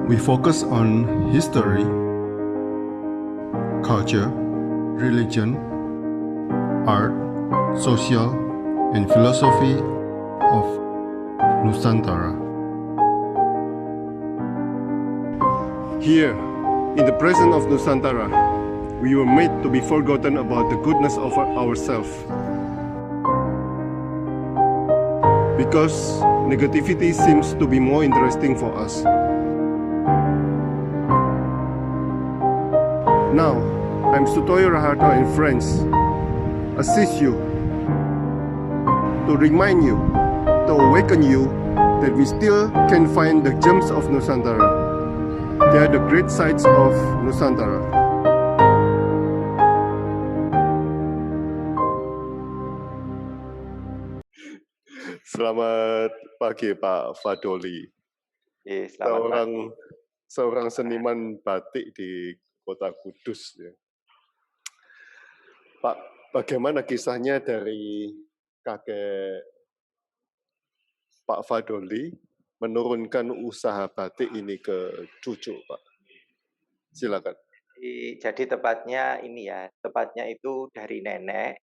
We focus on history, culture, religion, art, social, and philosophy of Nusantara. Here, in the presence of Nusantara, we were made to be forgotten about the goodness of ourselves. Because negativity seems to be more interesting for us. Now, I'm Sutoyo Raharto and friends, assist you, to remind you, to awaken you that we still can find the gems of Nusantara. They are the great sights of Nusantara. Selamat pagi Pak Fadoli. Selamat Seorang seniman batik di Kota Kudus. Ya. Pak, bagaimana kisahnya dari kakek Pak Fadoli menurunkan usaha batik ini ke cucu, Pak? Silakan. Jadi tepatnya itu dari nenek.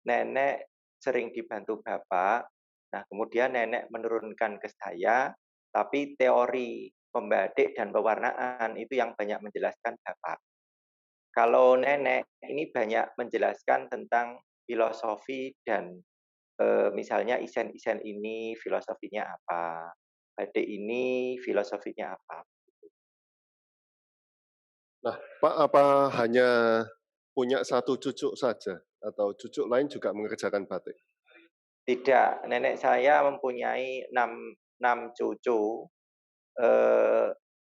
Nenek sering dibantu bapak. Nah, kemudian nenek menurunkan ke saya, tapi teori pembatik dan pewarnaan itu yang banyak menjelaskan bapak. Kalau nenek ini banyak menjelaskan tentang filosofi dan misalnya isen-isen ini filosofinya apa, batik ini filosofinya apa. Nah, Pak, apa hanya punya satu cucu saja atau cucu lain juga mengerjakan batik? Tidak, nenek saya mempunyai 6 cucu,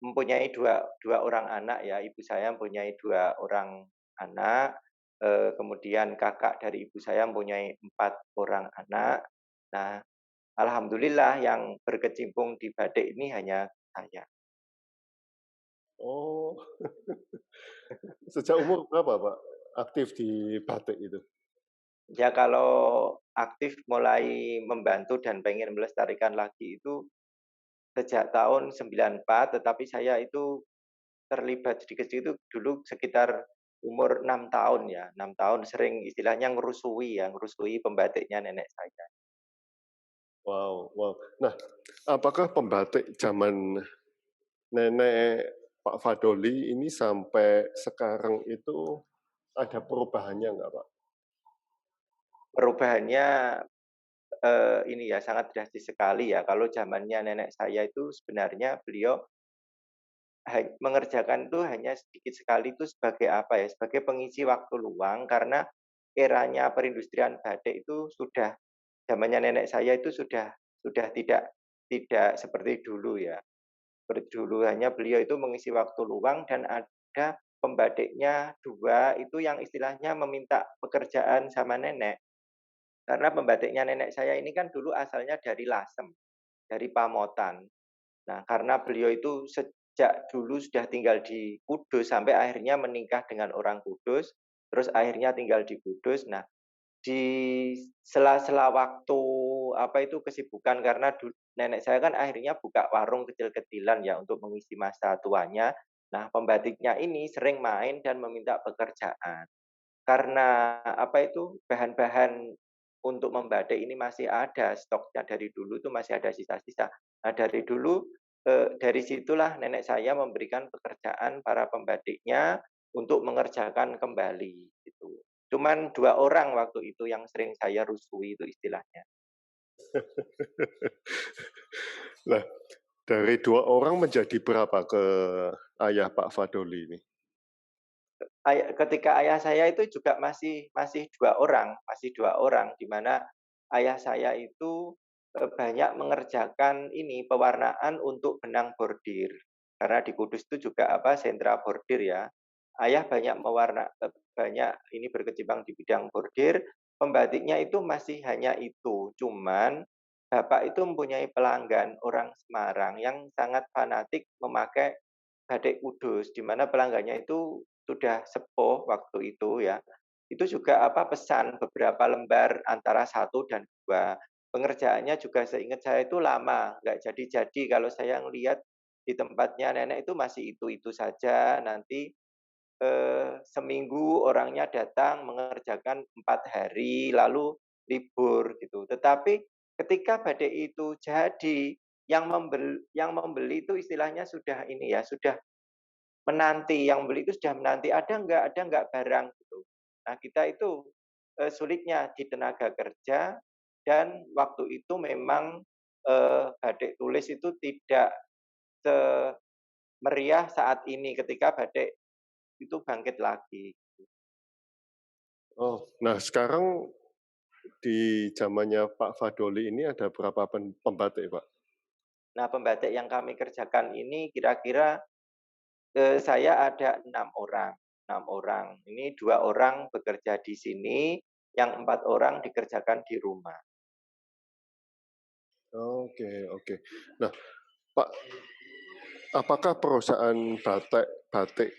mempunyai dua orang anak ya. Ibu saya mempunyai 2 orang anak, kemudian kakak dari ibu saya mempunyai 4 orang anak. Nah, alhamdulillah yang berkecimpung di batik ini hanya saya. Oh, sejak umur berapa Pak aktif di batik itu? Ya kalau aktif mulai membantu dan pengen melestarikan lagi itu sejak tahun 94, tetapi saya itu terlibat sedikit itu dulu sekitar umur 6 tahun ya, 6 tahun sering istilahnya ngerusui pembatiknya nenek saya. Wow. Nah, apakah pembatik zaman nenek Pak Fadoli ini sampai sekarang itu ada perubahannya nggak, Pak? Perubahannya ini ya sangat drastis sekali ya. Kalau zamannya nenek saya itu sebenarnya beliau mengerjakan itu hanya sedikit sekali itu sebagai apa ya, sebagai pengisi waktu luang karena eranya perindustrian batik itu sudah zamannya nenek saya itu sudah tidak seperti dulu ya. Seperti dulu hanya beliau itu mengisi waktu luang dan ada pembatiknya 2 itu yang istilahnya meminta pekerjaan sama nenek. Karena pembatiknya nenek saya ini kan dulu asalnya dari Lasem, dari Pamotan. Nah, karena beliau itu sejak dulu sudah tinggal di Kudus sampai akhirnya menikah dengan orang Kudus, terus akhirnya tinggal di Kudus. Nah, di sela-sela waktu kesibukan karena nenek saya kan akhirnya buka warung kecil-kecilan ya untuk mengisi masa tuanya. Nah, pembatiknya ini sering main dan meminta pekerjaan. Karena bahan-bahan untuk membatik ini masih ada stoknya dari dulu itu masih ada sisa-sisa. Nah, dari situlah nenek saya memberikan pekerjaan para pembatiknya untuk mengerjakan kembali gitu. Cuman 2 orang waktu itu yang sering saya rusui itu istilahnya. Nah, dari 2 orang menjadi berapa ke ayah Pak Fadoli ini? Ketika ayah saya itu juga masih 2 orang, di mana ayah saya itu banyak mengerjakan pewarnaan untuk benang bordir. Karena di Kudus itu juga sentra bordir ya. Ayah banyak berkecimpung di bidang bordir, pembatiknya itu masih hanya itu. Cuman bapak itu mempunyai pelanggan orang Semarang yang sangat fanatik memakai batik Kudus, di mana pelanggannya itu sudah sepuh waktu itu ya. Itu juga pesan beberapa lembar antara 1 dan 2. Pengerjaannya juga seingat saya itu lama, nggak jadi-jadi. Kalau saya ngelihat di tempatnya nenek itu masih itu saja, nanti seminggu orangnya datang mengerjakan 4 hari, lalu libur gitu. Tetapi ketika badai itu jadi, yang membeli itu istilahnya sudah ini ya, sudah menanti, yang membeli itu sudah menanti, ada nggak barang gitu. Nah kita itu, sulitnya di tenaga kerja dan waktu itu memang, batik tulis itu tidak semeriah saat ini ketika batik itu bangkit lagi. Oh, nah sekarang di zamannya Pak Fadoli ini ada berapa pembatik, Pak? Nah, pembatik yang kami kerjakan ini kira-kira, saya ada 6 orang 6 orang. Ini 2 orang bekerja di sini, yang 4 orang dikerjakan di rumah. Oke, oke. Nah, Pak, apakah perusahaan batik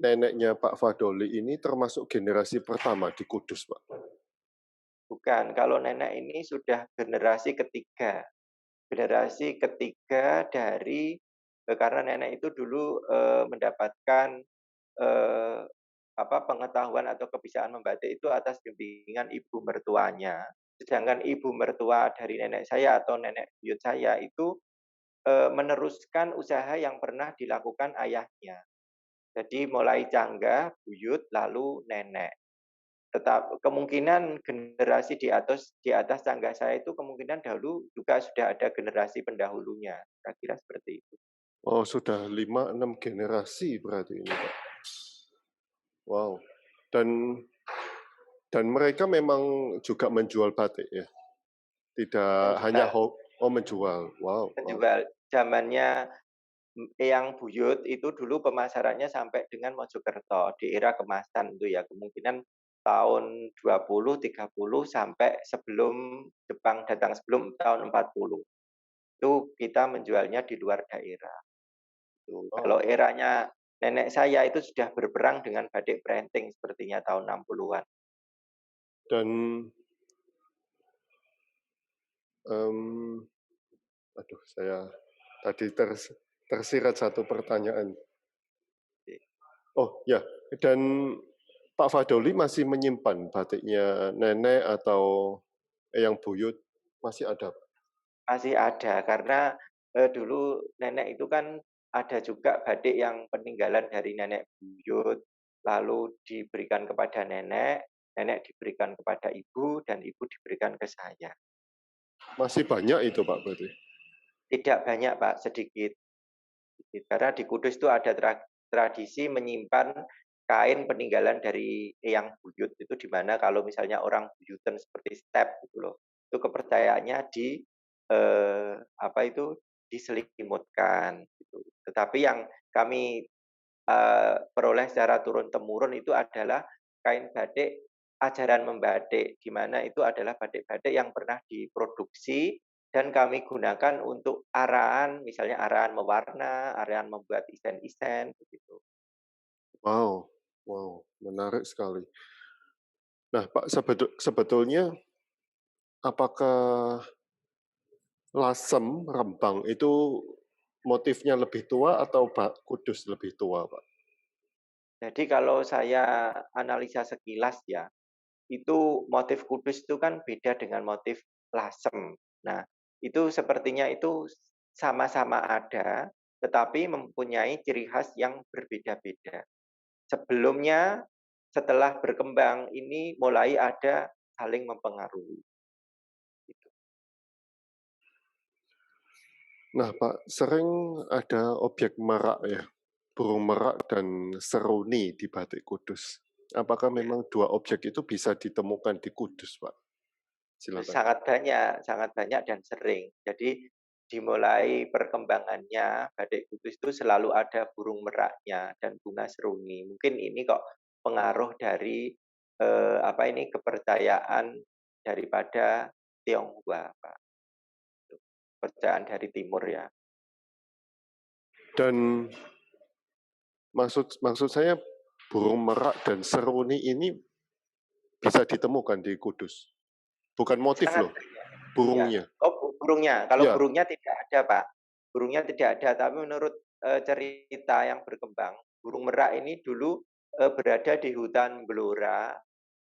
neneknya Pak Fadoli ini termasuk generasi pertama di Kudus, Pak? Bukan, kalau nenek ini sudah generasi ketiga. Generasi ketiga dari karena nenek itu dulu, mendapatkan, eee, pengetahuan atau kebiasaan membatik itu atas bimbingan ibu mertuanya. Sedangkan ibu mertua dari nenek saya atau nenek buyut saya itu, meneruskan usaha yang pernah dilakukan ayahnya. Jadi mulai canggah, buyut, lalu nenek. Tetap kemungkinan generasi di atas canggah saya itu kemungkinan dahulu juga sudah ada generasi pendahulunya, kira-kira seperti itu. Oh, sudah 5-6 generasi berarti ini, Pak. Wow. Dan mereka memang juga menjual batik ya? Tidak hanya menjual. Wow, wow. Menjual. Zamannya Eyang Buyut itu dulu pemasarannya sampai dengan Mojokerto di era kemasan itu ya, kemungkinan tahun 20, 30 sampai sebelum Jepang datang, sebelum tahun 40. Itu kita menjualnya di luar daerah. Tuh, kalau Oh, eranya nenek saya itu sudah berperang dengan batik printing sepertinya tahun 60-an. dan um, aduh, saya tadi tersirat satu pertanyaan. Oh ya, dan Pak Fadoli masih menyimpan batiknya nenek atau yang buyut masih ada? Masih ada karena, dulu nenek itu kan ada juga batik yang peninggalan dari nenek buyut, lalu diberikan kepada nenek, nenek diberikan kepada ibu, dan ibu diberikan ke saya. Masih banyak itu Pak berarti? Tidak banyak Pak, sedikit. Karena di Kudus itu ada tradisi menyimpan kain peninggalan dari Eyang Buyut, itu di mana kalau misalnya orang buyutan seperti step gitu loh, itu kepercayaannya diselimutkan gitu. Tetapi yang kami, peroleh secara turun-temurun itu adalah kain batik ajaran membatik, di mana itu adalah batik-batik yang pernah diproduksi dan kami gunakan untuk arahan, misalnya arahan mewarna, arahan membuat isen-isen, begitu. Wow, wow, menarik sekali. Nah Pak, sebetulnya apakah Lasem, Rembang itu motifnya lebih tua atau Kudus lebih tua Pak? Jadi kalau saya analisa sekilas ya, itu motif Kudus itu kan beda dengan motif Lasem. Nah, itu sepertinya itu sama-sama ada, tetapi mempunyai ciri khas yang berbeda-beda. Sebelumnya, setelah berkembang ini mulai ada saling mempengaruhi. Gitu. Nah Pak, sering ada objek merak ya, burung merak dan seruni di batik Kudus. Apakah Ya, memang dua objek itu bisa ditemukan di Kudus, Pak? Silakan. sangat banyak dan sering. Jadi dimulai perkembangannya batik Kudus itu selalu ada burung meraknya dan bunga seruni. Mungkin ini kok pengaruh dari kepercayaan daripada Tionghoa, Pak. Kepercayaan dari timur ya. Dan maksud saya burung merak dan seruni ini bisa ditemukan di Kudus. Bukan motif Sangat loh, ya. burungnya. Oh, burungnya. Kalau Ya, burungnya tidak ada, Pak. burungnya tidak ada, tapi menurut, cerita yang berkembang, burung merak ini dulu, berada di hutan Blora,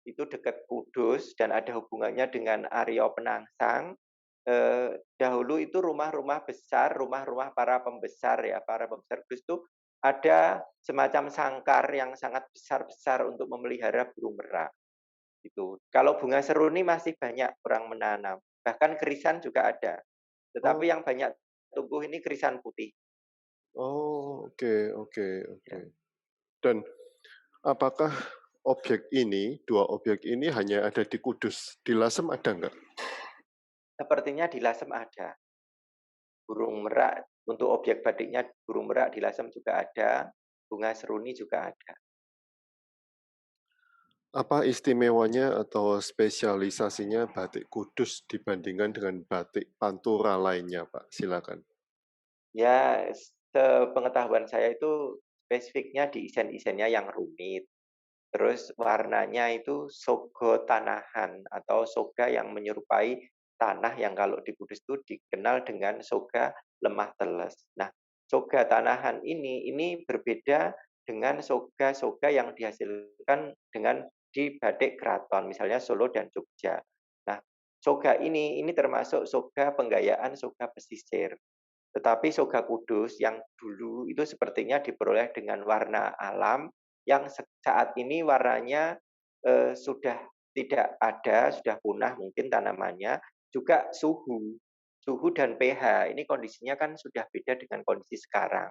itu dekat Kudus dan ada hubungannya dengan Arya Penangsang. Dahulu itu rumah-rumah besar, rumah-rumah para pembesar ya, para pembesar Kudus itu ada semacam sangkar yang sangat besar-besar untuk memelihara burung merak, gitu. Kalau bunga seruni masih banyak orang menanam, bahkan kerisan juga ada, tetapi Oh, yang banyak tumbuh ini kerisan putih. oh, oke, oke, oke. Ya. Dan apakah dua objek ini hanya ada di Kudus? Di Lasem ada nggak? Sepertinya di Lasem ada. Burung merak, untuk objek batiknya burung merak di Lasem juga ada, bunga seruni juga ada. Apa istimewanya atau spesialisasinya batik Kudus dibandingkan dengan batik Pantura lainnya, Pak? Silakan. Ya, sepengetahuan saya itu spesifiknya di isen-isennya yang rumit. Terus warnanya itu sogo tanahan atau soga yang menyerupai tanah yang kalau di Kudus itu dikenal dengan soga lemah teles. Nah, soga tanahan ini berbeda dengan soga-soga yang dihasilkan dengan di batik keraton, misalnya Solo dan Jogja. Nah, soga ini termasuk soga penggayaan soga pesisir. Tetapi soga kudus yang dulu itu sepertinya diperoleh dengan warna alam yang saat ini warnanya, sudah tidak ada, sudah punah mungkin tanamannya, juga suhu dan pH ini kondisinya kan sudah beda dengan kondisi sekarang.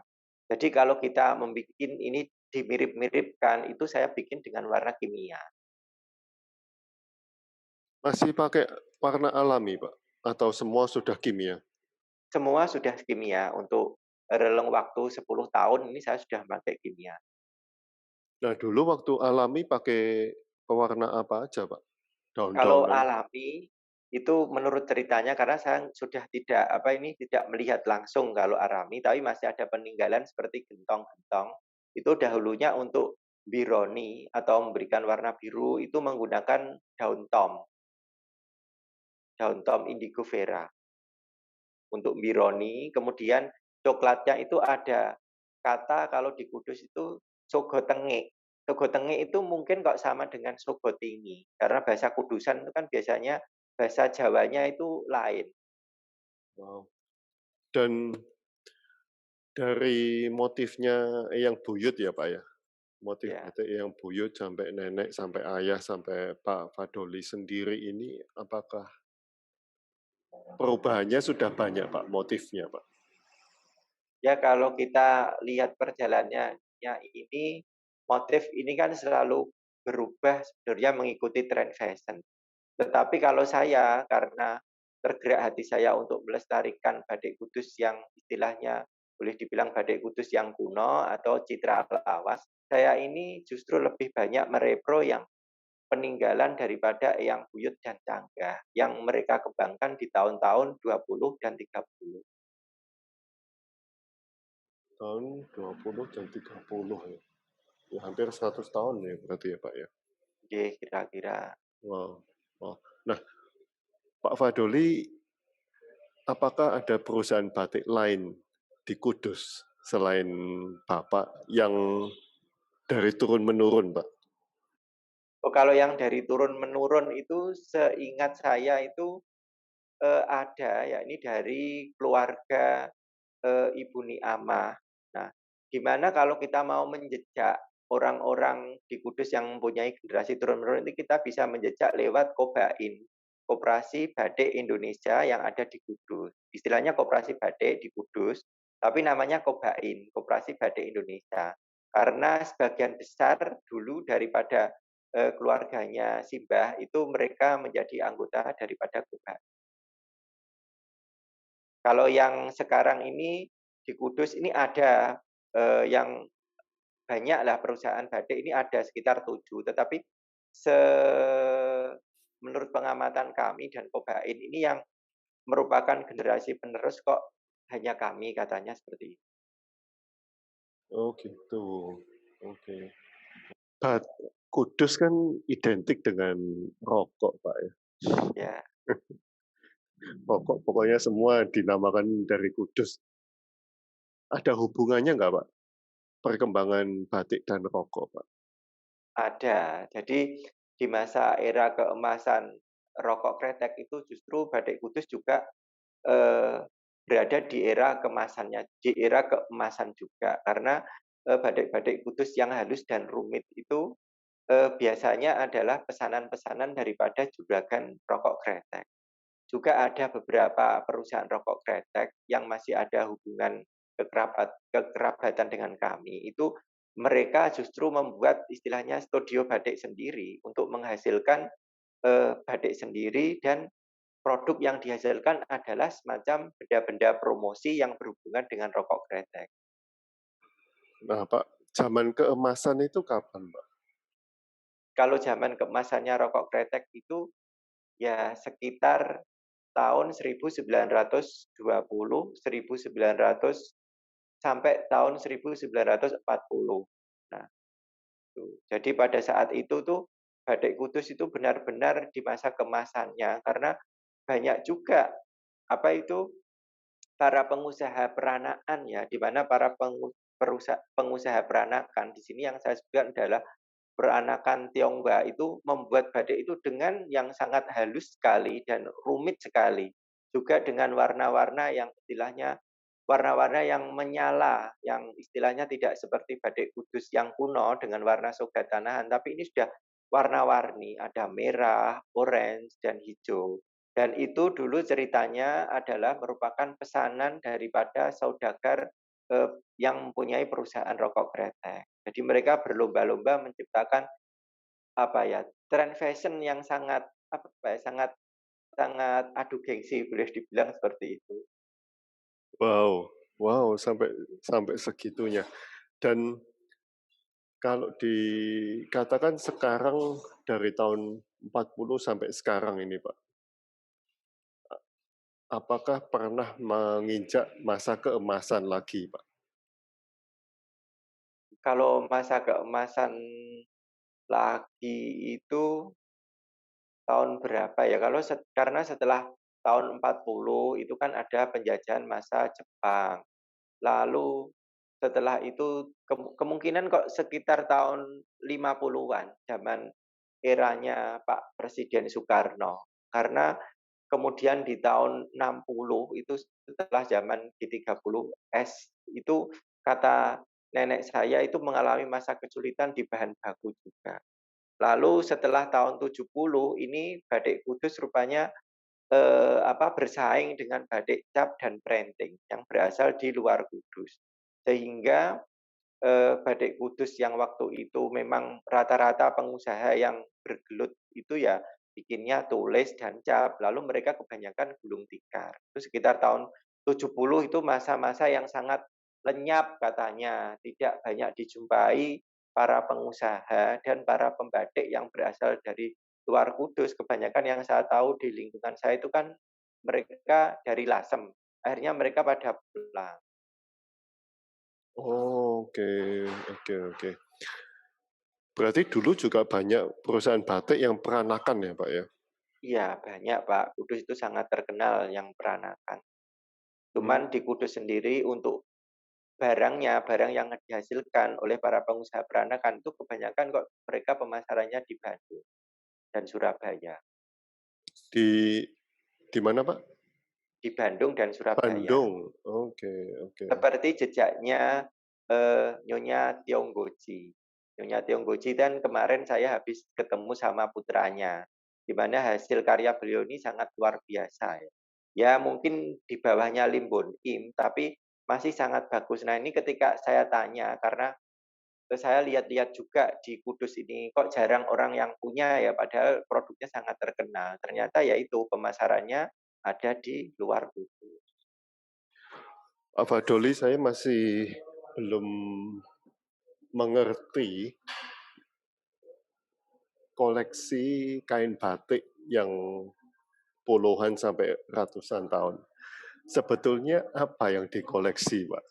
Jadi kalau kita membuat ini dimirip-miripkan, itu saya bikin dengan warna kimia. Masih pakai warna alami, Pak? Atau semua sudah kimia? Semua sudah kimia, untuk releng waktu 10 tahun ini saya sudah pakai kimia. Nah, dulu waktu alami pakai pewarna apa aja, Pak? Kalau Daun-daunan? alami, itu menurut ceritanya karena saya sudah tidak, tidak melihat langsung kalau alami, tapi masih ada peninggalan seperti gentong-gentong, itu dahulunya untuk bironi atau memberikan warna biru itu menggunakan daun tom indigo vera untuk bironi, kemudian coklatnya itu ada kata kalau di Kudus itu sogo tengik. Sogo tengik itu mungkin kok sama dengan sogo tinggi, karena bahasa Kudusan itu kan biasanya bahasa Jawanya itu lain. Wow. Dan dari motifnya yang buyut ya, Pak, ya? Motif Ya, batik yang buyut sampai nenek, sampai ayah, sampai Pak Fadoli sendiri ini, apakah perubahannya sudah banyak, Pak, motifnya, Pak? ya kalau kita lihat perjalanannya ini, motif ini kan selalu berubah sebenarnya mengikuti tren fashion. Tetapi kalau saya, karena tergerak hati saya untuk melestarikan batik Kudus yang istilahnya boleh dibilang batik Kudus yang kuno atau citra lawas, saya ini justru lebih banyak merepro yang peninggalan daripada yang buyut dan canggah, yang mereka kembangkan di tahun-tahun 20 dan 30. Tahun 20 dan 30 ya. Ya, hampir 100 tahun ya berarti ya, Pak, ya? Nggih, kira-kira. Wow, wow. Nah, Pak Fadoli, apakah ada perusahaan batik lain di Kudus selain Bapak yang dari turun-menurun, Pak? Oh, kalau yang dari turun-menurun itu seingat saya itu, ada, yakni dari keluarga Ibu Niamah. Nah, gimana kalau kita mau menjejak orang-orang di Kudus yang mempunyai generasi turun-menurun itu kita bisa menjejak lewat Kobain, Koperasi Batik Indonesia yang ada di Kudus. Istilahnya Koperasi Batik di Kudus, tapi namanya Kobain, Koperasi Batik Indonesia. Karena sebagian besar dulu daripada keluarganya Simbah itu mereka menjadi anggota daripada Kobain. Kalau yang sekarang ini di Kudus ini ada, yang banyaklah perusahaan batik ini ada sekitar 7, tetapi se menurut pengamatan kami dan Kobain ini yang merupakan generasi penerus kok hanya kami katanya seperti itu. Oh gitu, oke. Bat Kudus kan identik dengan rokok, Pak, ya. Ya, Rokok pokoknya semua dinamakan dari Kudus. ada hubungannya nggak, Pak? Perkembangan batik dan rokok, Pak? Ada. Jadi di masa era keemasan rokok kretek itu justru Batik Kudus juga, berada di era kemasannya, di era keemasan juga. Karena, batik-batik Kudus yang halus dan rumit itu, biasanya adalah pesanan-pesanan daripada juragan rokok kretek. Juga ada beberapa perusahaan rokok kretek yang masih ada hubungan kekerabatan dengan kami, itu mereka justru membuat istilahnya studio batik sendiri untuk menghasilkan, batik sendiri dan produk yang dihasilkan adalah semacam benda-benda promosi yang berhubungan dengan rokok kretek. Nah, Pak, zaman keemasan itu kapan, Pak? Kalau zaman keemasannya rokok kretek itu ya sekitar tahun 1920, 1900 sampai tahun 1940. Nah, tuh. Jadi pada saat itu tuh Batik Kudus itu benar-benar di masa kemasannya karena banyak juga apa itu para pengusaha peranakan ya, di mana para pengusaha peranakan di sini yang saya sebutkan adalah peranakan Tionghoa itu membuat batik itu dengan yang sangat halus sekali dan rumit sekali. Juga dengan warna-warna yang istilahnya warna-warna yang menyala, yang istilahnya tidak seperti batik Kudus yang kuno dengan warna sogatanahan, tapi ini sudah warna-warni, ada merah, orange, dan hijau. Dan itu dulu ceritanya adalah merupakan pesanan daripada saudagar yang mempunyai perusahaan rokok kretek. Jadi mereka berlomba-lomba menciptakan apa ya, tren fashion yang sangat apa ya, sangat sangat adu gengsi boleh dibilang seperti itu. Wow, wow, sampai sampai segitunya. Dan kalau dikatakan sekarang dari tahun 40 sampai sekarang ini, Pak, apakah pernah menginjak masa keemasan lagi, Pak? Kalau masa keemasan lagi itu tahun berapa ya? Karena setelah tahun 40 itu kan ada penjajahan masa Jepang. Lalu setelah itu kemungkinan kok sekitar tahun 50-an, zaman eranya Pak Presiden Soekarno. Karena kemudian di tahun 60 itu setelah zaman G30S itu kata nenek saya itu mengalami masa kesulitan di bahan baku juga. Lalu setelah tahun 70 ini Batik Kudus rupanya bersaing dengan batik cap dan printing yang berasal di luar Kudus. Sehingga, Batik Kudus yang waktu itu memang rata-rata pengusaha yang bergelut itu ya bikinnya tulis dan cap, lalu mereka kebanyakan gulung tikar. Itu sekitar tahun 70 itu masa-masa yang sangat lenyap katanya, tidak banyak dijumpai para pengusaha dan para pembatik yang berasal dari luar Kudus. Kebanyakan yang saya tahu di lingkungan saya itu kan mereka dari Lasem, akhirnya mereka pada pulang. Oh, oke, oke, oke. Berarti dulu juga banyak perusahaan batik yang peranakan ya, Pak ya? Iya banyak Pak, Kudus itu sangat terkenal yang peranakan. Cuman di Kudus sendiri untuk barangnya, barang yang dihasilkan oleh para pengusaha peranakan itu kebanyakan kok mereka pemasarannya di Bandung dan Surabaya. Di di mana, Pak? Di Bandung dan Surabaya. Bandung. Oke, oke. Seperti jejaknya, Nyonya Tionggoji. Nyonya Tionggoji dan kemarin saya habis ketemu sama putranya, di mana hasil karya beliau ini sangat luar biasa ya. Ya mungkin di bawahnya Lim Bon Kim, tapi masih sangat bagus. Nah ini ketika saya tanya, karena saya lihat-lihat juga di Kudus ini, kok jarang orang yang punya ya, padahal produknya sangat terkenal. Ternyata ya itu, pemasarannya ada di luar Kudus. Pak Doli, saya masih belum mengerti koleksi kain batik yang puluhan sampai ratusan tahun. Sebetulnya apa yang dikoleksi, Pak?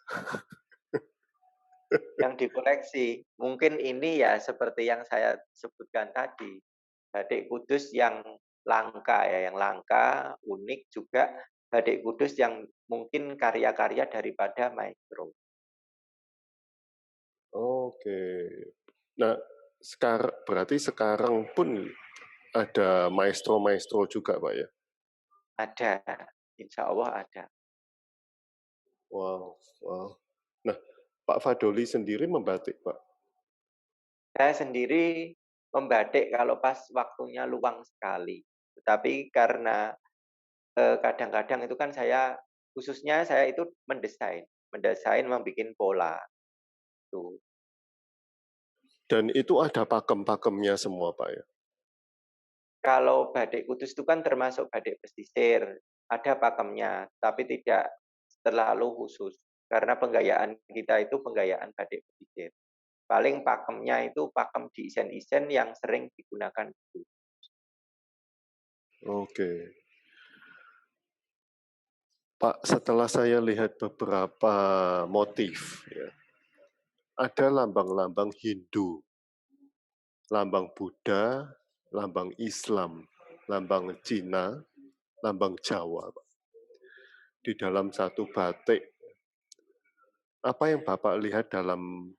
Yang dikoleksi, mungkin ini ya seperti yang saya sebutkan tadi, Batik Kudus yang langka ya, yang langka, unik juga Batik Kudus yang mungkin karya-karya daripada maestro. Oke. Nah, berarti sekarang pun ada maestro-maestro juga, Pak ya? Ada, insya Allah ada. Wow, wow. Nah, Pak Fadoli sendiri membatik, Pak? Saya sendiri membatik kalau pas waktunya luang sekali. Tetapi karena kadang-kadang itu kan khususnya saya itu mendesain membuat pola. Tuh. Dan itu ada pakem-pakemnya semua, Pak ya? Kalau batik Kudus itu kan termasuk batik pesisir, ada pakemnya, tapi tidak terlalu khusus. Karena penggayaan kita itu penggayaan batik pesisir. Paling pakemnya itu pakem di isen-isen yang sering digunakan. Oke. Pak, setelah saya lihat beberapa motif, ya, ada lambang-lambang Hindu, lambang Buddha, lambang Islam, lambang Cina, lambang Jawa, Pak. Di dalam satu batik. Apa yang Bapak lihat dalam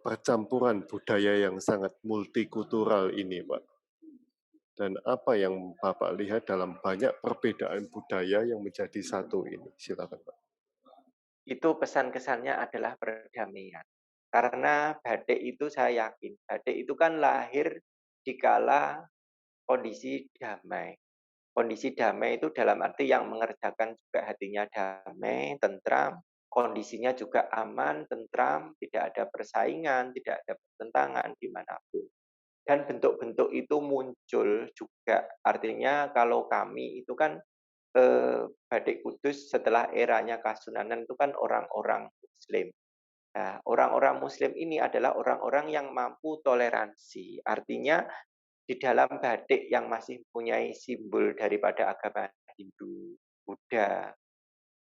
percampuran budaya yang sangat multikultural ini, Pak? Dan apa yang Bapak lihat dalam banyak perbedaan budaya yang menjadi satu ini? Silakan, Pak. Itu pesan-kesannya adalah perdamaian. Karena batik itu saya yakin, batik itu kan lahir dikala kondisi damai. Kondisi damai itu dalam arti yang mengerjakan juga hatinya damai, tentram, kondisinya juga aman, tentram, tidak ada persaingan, tidak ada pertentangan dimanapun. Dan bentuk-bentuk itu muncul juga. Artinya kalau kami itu kan Batik Kudus setelah eranya Kasunanan itu kan orang-orang Muslim. Nah, orang-orang Muslim ini adalah orang-orang yang mampu toleransi. Artinya di dalam batik yang masih mempunyai simbol daripada agama Hindu, Buddha,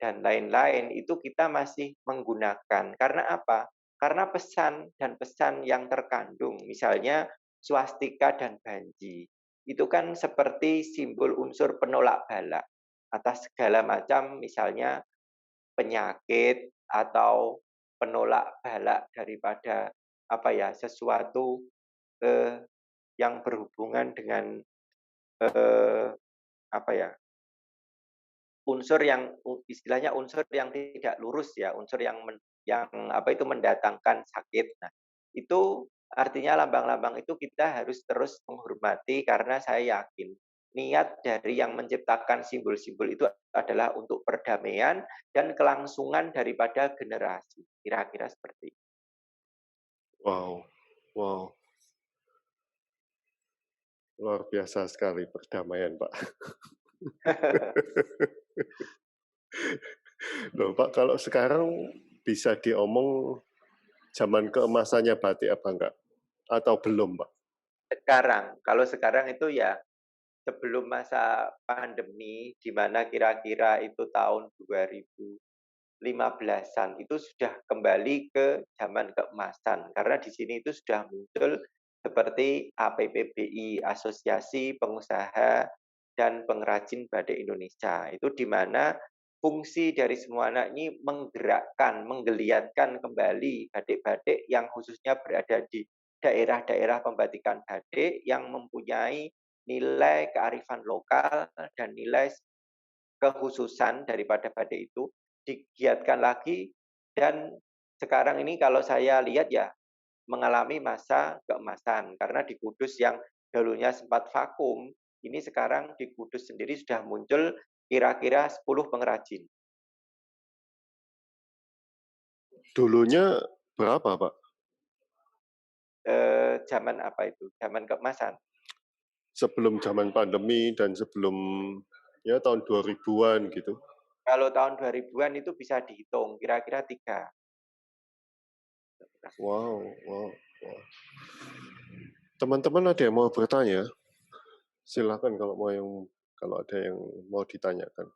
dan lain-lain itu kita masih menggunakan. Karena apa? Karena pesan dan pesan yang terkandung, misalnya swastika dan banji, itu kan seperti simbol unsur penolak bala atas segala macam misalnya penyakit atau penolak bala daripada sesuatu yang berhubungan dengan eh, apa ya unsur yang istilahnya unsur yang tidak lurus ya, unsur yang mendatangkan sakit. Nah, itu artinya lambang-lambang itu kita harus terus menghormati karena saya yakin niat dari yang menciptakan simbol-simbol itu adalah untuk perdamaian dan kelangsungan daripada generasi. Kira-kira seperti itu. Wow, wow. Luar biasa sekali perdamaian, Pak. Loh, Pak, kalau sekarang bisa diomong zaman keemasannya batik apa enggak? Atau belum, Pak? Kalau sekarang itu ya sebelum masa pandemi, di mana kira-kira itu tahun 2015-an, itu sudah kembali ke zaman keemasan. Karena di sini itu sudah muncul seperti APPBI, Asosiasi Pengusaha dan Pengrajin Batik Indonesia. Itu di mana fungsi dari semua anak ini menggerakkan, menggeliatkan kembali batik-batik yang khususnya berada di daerah-daerah pembatikan batik yang mempunyai nilai kearifan lokal dan nilai kekhususan daripada batik itu digiatkan lagi dan sekarang ini kalau saya lihat ya mengalami masa keemasan karena di Kudus yang dulunya sempat vakum, ini sekarang di Kudus sendiri sudah muncul kira-kira 10 pengrajin. Dulunya berapa, Pak? Zaman apa itu? Zaman keemasan. Sebelum zaman pandemi dan sebelum ya tahun 2000-an gitu. Kalau tahun 2000-an itu bisa dihitung kira-kira 3. Wow, wow, wow. Teman-teman ada yang mau bertanya? Silakan kalau ada yang mau ditanyakan.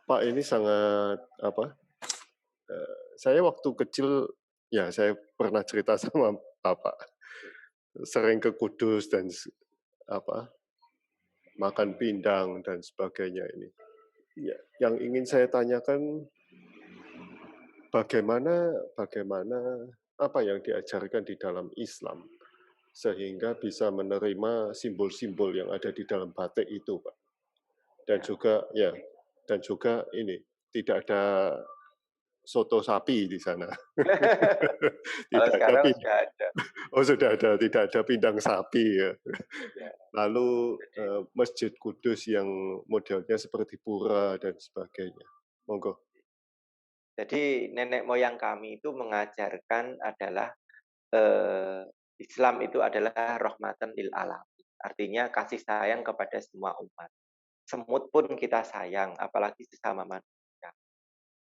Pak, ini sangat saya waktu kecil ya saya pernah cerita sama Bapak sering ke Kudus dan makan pindang dan sebagainya ini. Ya, yang ingin saya tanyakan bagaimana bagaimana apa yang diajarkan di dalam Islam sehingga bisa menerima simbol-simbol yang ada di dalam batik itu, Pak? Dan Ya. juga ya, dan juga ini tidak ada soto sapi di sana. Kalau Tidak ada sekarang sudah ada. oh sudah ada, tidak ada pindang sapi ya. Ya. Lalu Jadi Masjid Kudus yang modelnya seperti pura dan sebagainya. Monggo. jadi nenek moyang kami itu mengajarkan adalah eh, Islam itu adalah rahmatan lil alamin. Artinya kasih sayang kepada semua umat. Semut pun kita sayang, apalagi sesama manusia.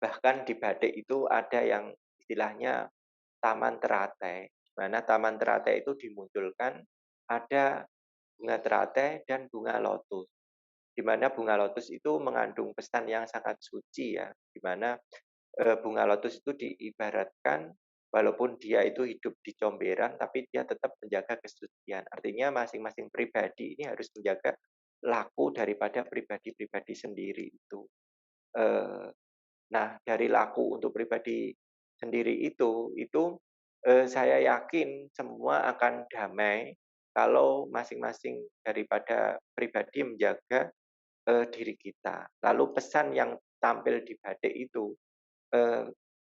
Bahkan di batik itu ada yang istilahnya taman teratai, di mana taman teratai itu dimunculkan ada bunga teratai dan bunga lotus. Di mana bunga lotus itu mengandung pesan yang sangat suci ya, di mana bunga lotus itu diibaratkan walaupun dia itu hidup di comberan, tapi dia tetap menjaga kesucian. Artinya masing-masing pribadi ini harus menjaga laku daripada pribadi-pribadi sendiri itu. Nah, dari laku untuk pribadi sendiri itu saya yakin semua akan damai kalau masing-masing daripada pribadi menjaga diri kita. Lalu pesan yang tampil di batik itu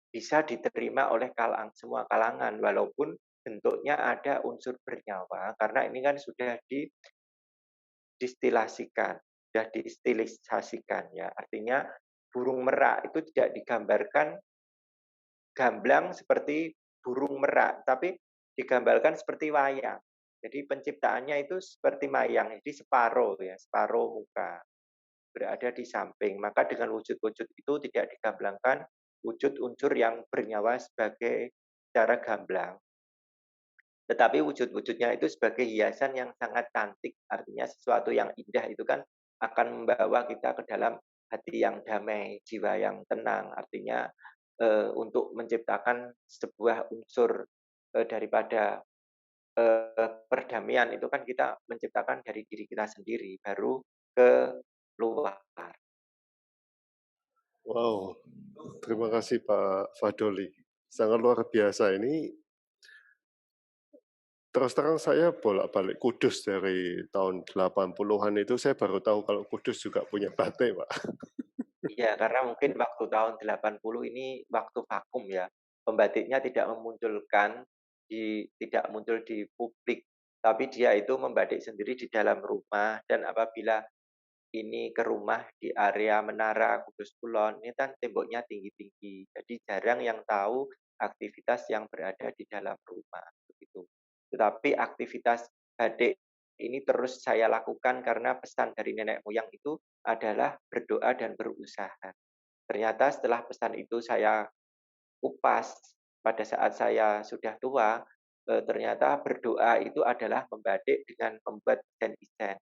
bisa diterima oleh semua kalangan walaupun bentuknya ada unsur bernyawa karena ini kan sudah distilisasikan ya. Artinya burung merak itu tidak digambarkan gamblang seperti burung merak tapi digambarkan seperti wayang. Jadi penciptaannya itu seperti mayang, jadi separuh ya, separuh muka berada di samping. Maka dengan wujud-wujud itu tidak digamblangkan wujud unsur yang bernyawa sebagai cara gamblang. Tetapi wujud-wujudnya itu sebagai hiasan yang sangat cantik, artinya sesuatu yang indah itu kan akan membawa kita ke dalam hati yang damai, jiwa yang tenang. Artinya untuk menciptakan sebuah unsur daripada perdamaian itu kan kita menciptakan dari diri kita sendiri, baru ke luar. Wow, terima kasih Pak Fadoli. Sangat luar biasa ini. Terus terang saya bolak-balik Kudus dari tahun 80-an itu saya baru tahu kalau Kudus juga punya batik, Pak. Iya, karena mungkin waktu tahun 80 ini waktu vakum ya. Pembatiknya tidak muncul di publik, tapi dia itu membatik sendiri di dalam rumah dan apabila ini ke rumah di area Menara Kudus Kulon, ini kan temboknya tinggi-tinggi. Jadi jarang yang tahu aktivitas yang berada di dalam rumah begitu. Tetapi aktivitas badik ini terus saya lakukan karena pesan dari nenek moyang itu adalah berdoa dan berusaha. Ternyata setelah pesan itu saya kupas pada saat saya sudah tua, ternyata berdoa itu adalah membatik dengan membuat isen-isen.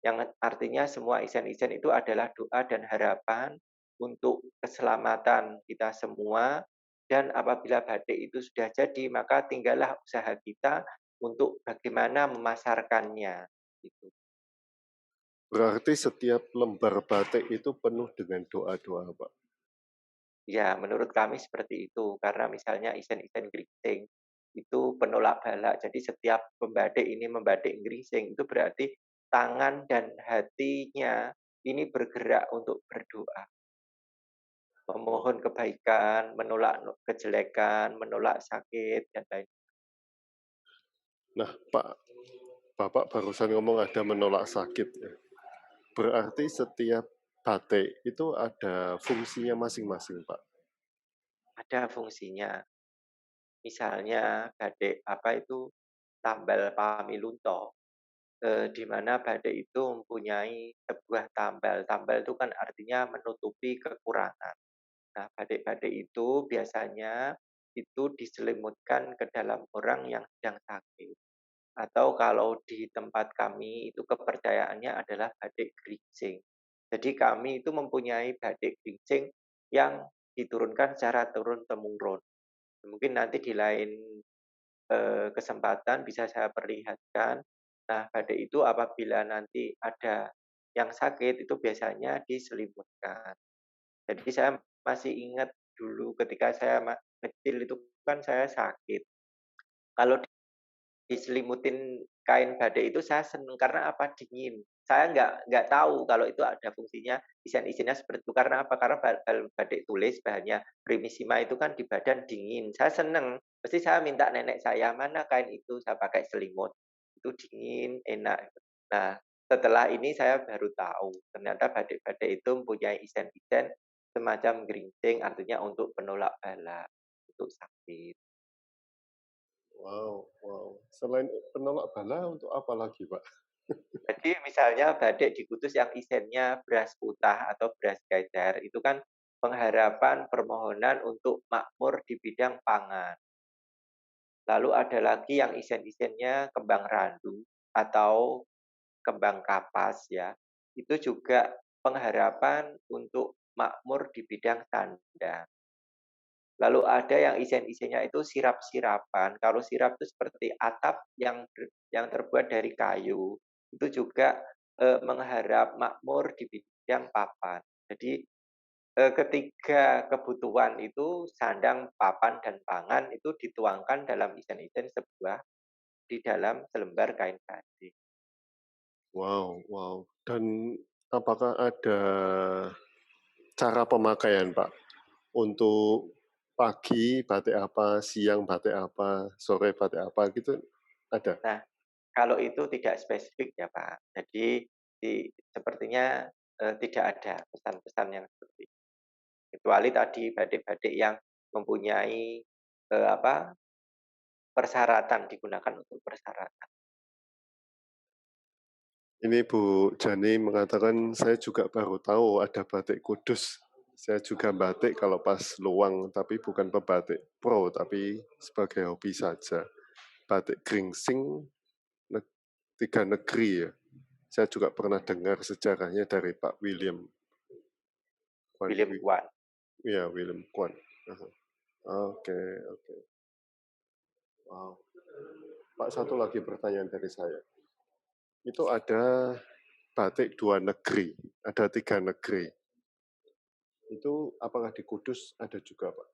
Yang artinya semua isen-isen itu adalah doa dan harapan untuk keselamatan kita semua dan apabila batik itu sudah jadi, maka tinggallah usaha kita untuk bagaimana memasarkannya, gitu. Berarti setiap lembar batik itu penuh dengan doa-doa, Pak. Ya, menurut kami seperti itu. Karena misalnya isen-isen geringsing itu penolak bala. Jadi setiap pembatik ini membatik geringsing itu berarti tangan dan hatinya ini bergerak untuk berdoa, memohon kebaikan, menolak kejelekan, menolak sakit dan lain. Nah, Pak, Bapak barusan ngomong ada menolak sakit ya. Berarti setiap batik itu ada fungsinya masing-masing, Pak. Ada fungsinya. Misalnya batik apa itu tambal pamilunto. Di mana batik itu mempunyai sebuah tambal. Tambal itu kan artinya menutupi kekurangan. Nah, batik-batik itu biasanya itu diselimutkan ke dalam orang yang sedang sakit. Atau kalau di tempat kami itu kepercayaannya adalah batik geringsing. Jadi kami itu mempunyai batik geringsing yang diturunkan secara turun-temurun. Mungkin nanti di lain kesempatan bisa saya perlihatkan. Nah, batik itu apabila nanti ada yang sakit itu biasanya diselimutkan. Jadi saya masih ingat dulu ketika saya kecil itu kan saya sakit. Kalau diselimutin kain batik itu saya seneng karena apa? Dingin. Saya nggak tahu kalau itu ada fungsinya, isen-isennya seperti itu. Karena apa? Karena kalau batik tulis bahannya Primissima itu kan di badan dingin. Saya seneng. Pasti saya minta nenek saya, "Mana kain itu?" Saya pakai selimut. Itu dingin, enak. Nah, setelah ini saya baru tahu, ternyata batik-batik itu mempunyai isen-isen semacam geringsing, artinya untuk penolak bala, untuk sakit. Wow, wow. Selain penolak bala untuk apa lagi, Pak? Jadi misalnya batik di Kudus yang isennya beras putih atau beras gejer, itu kan pengharapan permohonan untuk makmur di bidang pangan. Lalu ada lagi yang isen-isennya kembang randu atau kembang kapas ya. Itu juga pengharapan untuk makmur di bidang sandang. Lalu ada yang isen-isennya itu sirap-sirapan. Kalau sirap itu seperti atap yang terbuat dari kayu. Itu juga mengharap makmur di bidang papan. Jadi ketiga kebutuhan itu sandang, papan, dan pangan itu dituangkan dalam isen-isen sebuah di dalam selembar kain batik. Wow, wow. Dan apakah ada cara pemakaian, Pak? Untuk pagi batik apa, siang batik apa, sore batik apa gitu ada? Nah, kalau itu tidak spesifik ya Pak. Jadi sepertinya tidak ada pesan-pesan yang seperti itu. Kecuali tadi batik-batik yang mempunyai persyaratan, digunakan untuk persyaratan. Ini Bu Jani mengatakan, saya juga baru tahu ada batik Kudus. Saya juga batik kalau pas luang, tapi bukan pebatik pro, tapi sebagai hobi saja. Batik geringsing tiga negeri ya. Saya juga pernah dengar sejarahnya dari Pak William. William Kwan. Ya, William Kwan. Oke. Wow. Pak, satu lagi pertanyaan dari saya. Itu ada batik dua negeri, ada tiga negeri. Itu apakah di Kudus ada juga, Pak?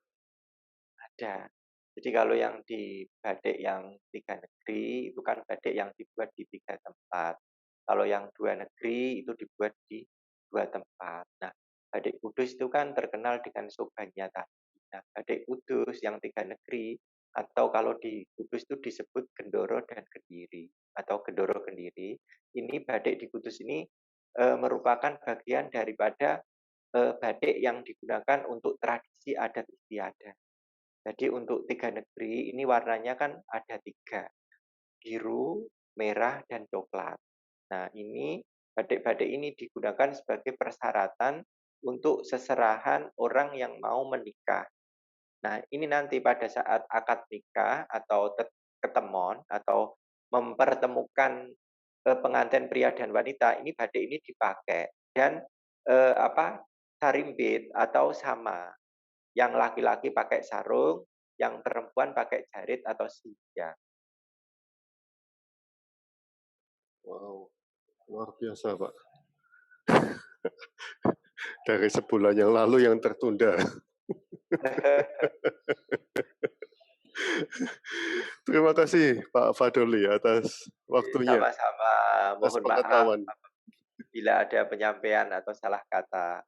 Ada. Jadi kalau yang di batik yang tiga negeri, itu kan batik yang dibuat di tiga tempat. Kalau yang dua negeri, itu dibuat di dua tempat. Nah, batik Kudus itu kan terkenal dengan sobannya tadi. Nah, batik Kudus yang tiga negeri, atau kalau di Kudus itu disebut Gendoro dan Kediri, atau Gendoro Kediri. Ini batik di Kudus ini merupakan bagian daripada batik yang digunakan untuk tradisi adat istiadat. Jadi untuk tiga negeri ini warnanya kan ada tiga, biru, merah, dan coklat. Nah ini batik-batik ini digunakan sebagai persyaratan untuk seserahan orang yang mau menikah. Nah ini nanti pada saat akad nikah atau ketemon atau mempertemukan pengantin pria dan wanita, ini batik ini dipakai dan sarimbit atau sama. Yang laki-laki pakai sarung, yang perempuan pakai jarit atau sija. Wow, luar biasa, Pak. Dari sebulan yang lalu yang tertunda. Terima kasih Pak Fadoli atas waktunya, Sama-sama, atas mohon maaf pengetahuan. bila ada penyampaian atau salah kata.